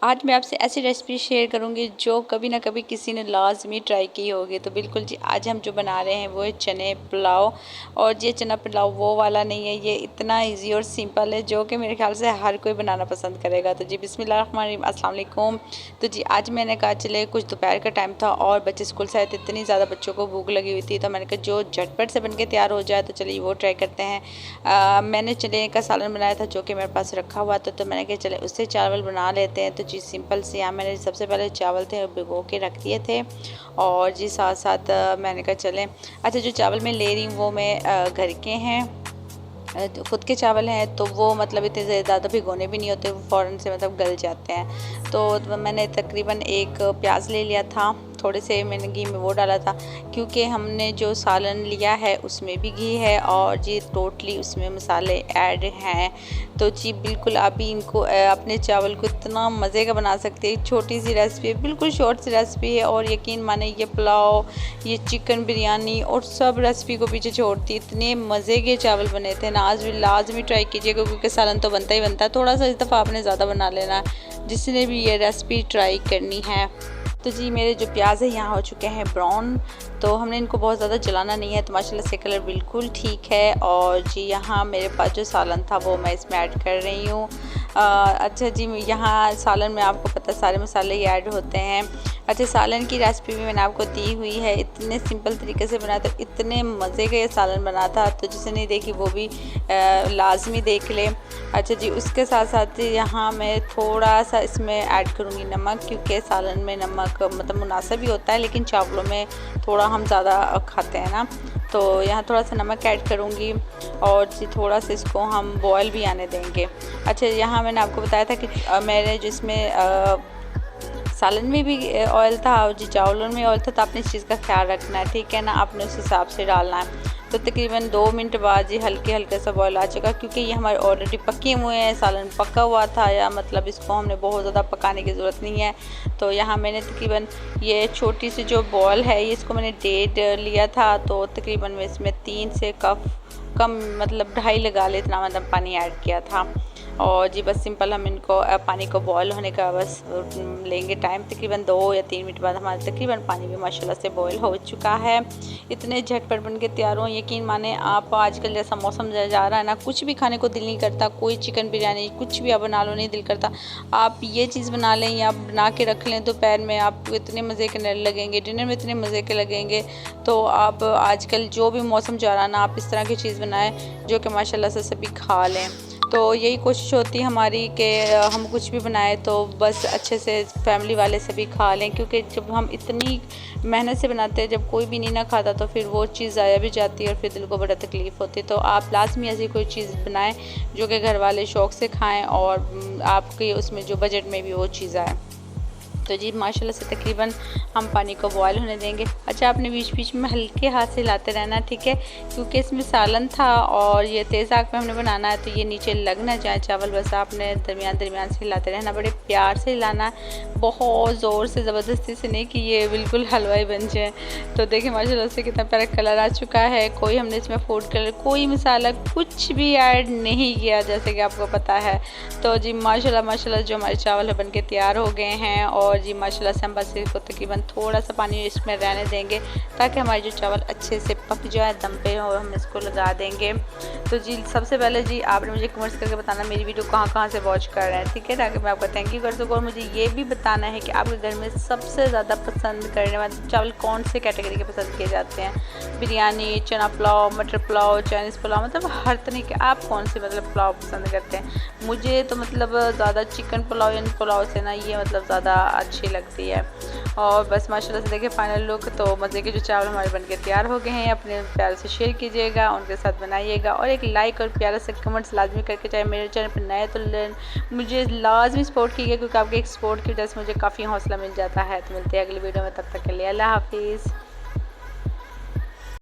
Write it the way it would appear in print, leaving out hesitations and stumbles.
आज मैं आपसे ऐसी रेसिपी शेयर करूंगी जो कभी ना कभी किसी ने लाजमी ट्राई की होगी। तो बिल्कुल जी, आज हम जो बना रहे हैं वो है चने पुलाव। और ये चना पुलाव वो वाला नहीं है, ये इतना इजी और सिंपल है जो कि मेरे ख्याल से हर कोई बनाना पसंद करेगा। तो जी बिस्मिल्लाहिर्रहमानिर्रहीम, अस्सलाम वालेकुम। तो जी आज मैंने कहा चले, कुछ दोपहर का टाइम था और बच्चे स्कूल से आए थे, इतनी ज़्यादा बच्चों को भूख लगी हुई थी, तो मैंने कहा जो झटपट से बन के तैयार हो जाए तो चलिए वो ट्राई करते हैं। मैंने चने का सालन बनाया था जो कि मेरे पास रखा हुआ था, तो मैंने कहा चले उससे चावल बना लेते हैं। तो जी सिंपल से यहाँ मैंने सबसे पहले चावल थे भिगो के रख दिए थे, और जी साथ साथ मैंने कहा चलें, अच्छा जो चावल मैं ले रही हूँ वो मैं घर के हैं, खुद के चावल हैं, तो वो मतलब इतने ज़्यादा भिगोने भी नहीं होते, वो फ़ौरन से मतलब गल जाते हैं। तो मैंने तकरीबन एक प्याज ले लिया था, थोड़े से मैंने घी में वो डाला था, क्योंकि हमने जो सालन लिया है उसमें भी घी है और जी टोटली उसमें मसाले ऐड हैं। तो जी बिल्कुल आप भी इनको अपने चावल को इतना मज़े का बना सकते हैं। छोटी सी रेसिपी है, बिल्कुल शॉर्ट सी रेसिपी है, और यकीन माने ये पुलाव, ये चिकन बिरयानी और सब रेसिपी को पीछे छोड़ती, इतने मज़े के चावल बने थे ना। आज भी लाजमी ट्राई कीजिएगा, क्योंकि सालन तो बनता ही बनता है, थोड़ा सा इस दफ़ा आपने ज़्यादा बना लेना है जिसने भी ये रेसिपी ट्राई करनी है। तो जी मेरे जो प्याज है यहाँ हो चुके हैं ब्राउन, तो हमने इनको बहुत ज़्यादा जलाना नहीं है, तो माशाल्लाह से कलर बिल्कुल ठीक है। और जी यहाँ मेरे पास जो सालन था वो मैं इसमें ऐड कर रही हूँ। अच्छा जी, यहाँ सालन में आपको पता है सारे मसाले ही ऐड होते हैं। अच्छा, सालन की रेसिपी भी मैंने आपको दी हुई है, इतने सिंपल तरीके से बना था, इतने मज़े का ये सालन बना था, तो जिसे नहीं देखी वो भी लाजमी देख ले। अच्छा जी, उसके साथ साथ यहाँ मैं थोड़ा सा इसमें ऐड करूँगी नमक, क्योंकि सालन में नमक मतलब मुनासिब ही होता है, लेकिन चावलों में थोड़ा हम ज़्यादा खाते हैं ना, तो यहाँ थोड़ा सा नमक ऐड करूँगी। और जी थोड़ा सा इसको हम बॉयल भी आने देंगे। अच्छा, यहाँ मैंने आपको बताया था कि मेरे जिसमें सालन में भी ऑयल था और जी चावलों में ऑयल था, तो आपने इस चीज़ का ख्याल रखना है, ठीक है ना, आपने उस हिसाब से डालना है। तो तकरीबन 2 मिनट बाद जी हल्के हल्के सा बॉयल आ चुका, क्योंकि ये हमारे ऑलरेडी पके हुए हैं, सालन पका हुआ था, या मतलब इसको हमने बहुत ज़्यादा पकाने की ज़रूरत नहीं है। तो यहाँ मैंने तकरीबन ये छोटी सी जो बॉल है इसको मैंने 1.5 लिया था, तो तकरीबन मैं इसमें 3 से कम मतलब 2.5 लगा ले, इतना मतलब पानी ऐड किया था। और जी बस सिंपल हम इनको पानी को बॉयल होने का बस लेंगे टाइम, तकरीबन 2 या 3 मिनट बाद हमारा तकरीबन पानी भी माशाल्लाह से बॉयल हो चुका है। इतने झटपट बन के तैयार हो, यकीन माने आप, आजकल जैसा मौसम जा रहा है ना, कुछ भी खाने को दिल नहीं करता, कोई चिकन बिरयानी कुछ भी आप बना लो नहीं दिल करता, आप ये चीज़ बना लें या बना के रख लें, दोपहर में आपको इतने मज़े के लगेंगे, डिनर में इतने मज़े के लगेंगे। तो आप आजकल जो भी मौसम जा रहा है ना, आप इस तरह की चीज़ बनाएं जो कि माशाल्लाह से सभी खा लें। तो यही कोशिश होती है हमारी कि हम कुछ भी बनाएं तो बस अच्छे से फैमिली वाले सभी खा लें, क्योंकि जब हम इतनी मेहनत से बनाते हैं, जब कोई भी नहीं ना खाता तो फिर वो चीज़ ज़ाया भी जाती है और फिर दिल को बड़ा तकलीफ़ होती है। तो आप लाजमी ऐसी कोई चीज़ बनाएं जो कि घर वाले शौक़ से खाएँ और आपके उसमें जो बजट में भी वो चीज़ आए। तो जी माशाल्लाह से तकरीबन हम पानी को बॉयल होने देंगे। अच्छा, आपने बीच बीच में हल्के हाथ से हिलाते रहना, ठीक है, क्योंकि इसमें सालन था और ये तेज़ आग पे हमने बनाना है, तो ये नीचे लग ना जाए चावल, बस आपने दरमियान दरमियान से हिलाते रहना, बड़े प्यार से हिलाना, बहुत ज़ोर से ज़बरदस्ती से नहीं कि ये बिल्कुल हलवाई बन जाए। तो देखिए माशाल्लाह से कितना प्यारा कलर आ चुका है। कोई हमने इसमें फूड कलर, कोई मसाला कुछ भी ऐड नहीं किया, जैसे कि आपको पता है। तो जी माशाल्लाह माशाल्लाह जो हमारे चावल बन के तैयार हो गए हैं, और जी माशाल्लाह से हम बस इसको तकरीबन थोड़ा सा पानी इसमें रहने देंगे ताकि हमारे जो चावल अच्छे से पक जाए दम पे, और हम इसको लगा देंगे। तो जी सबसे पहले जी आपने मुझे कमेंट्स करके बताना मेरी वीडियो कहाँ से वॉच कर रहे हैं, ठीक है, ताकि मैं आपका थैंक यू कर सकूँ। और मुझे ये भी बताना है कि आपके घर में सबसे ज़्यादा पसंद करने वाले चावल कौन से कैटेगरी के पसंद किए जाते हैं, बिरयानी, चना पुलाव, मटर पुलाव, चाइनीज़ पुलाव, मतलब हर तरह के आप कौन से मतलब पुलाव पसंद करते हैं। मुझे तो मतलब ज़्यादा चिकन पुलाव या पुलाव से ना ये मतलब ज़्यादा अच्छी लगती है। और बस माशाल्लाह से देखिए फाइनल लुक, तो मज़े के जो चावल हमारे बनके तैयार हो गए हैं। अपने प्यार से शेयर कीजिएगा, उनके साथ बनाइएगा, और एक लाइक और प्यारा से कमेंट्स लाजमी करके, चाहे मेरे चैनल पर नए तो मुझे लाजमी सपोर्ट कीजिएगा, क्योंकि आपके एक सपोर्ट की वजह से मुझे काफ़ी हौसला मिल जाता है। तो मिलते हैं अगली वीडियो में, तब तक के लिए अल्लाह हाफिज़।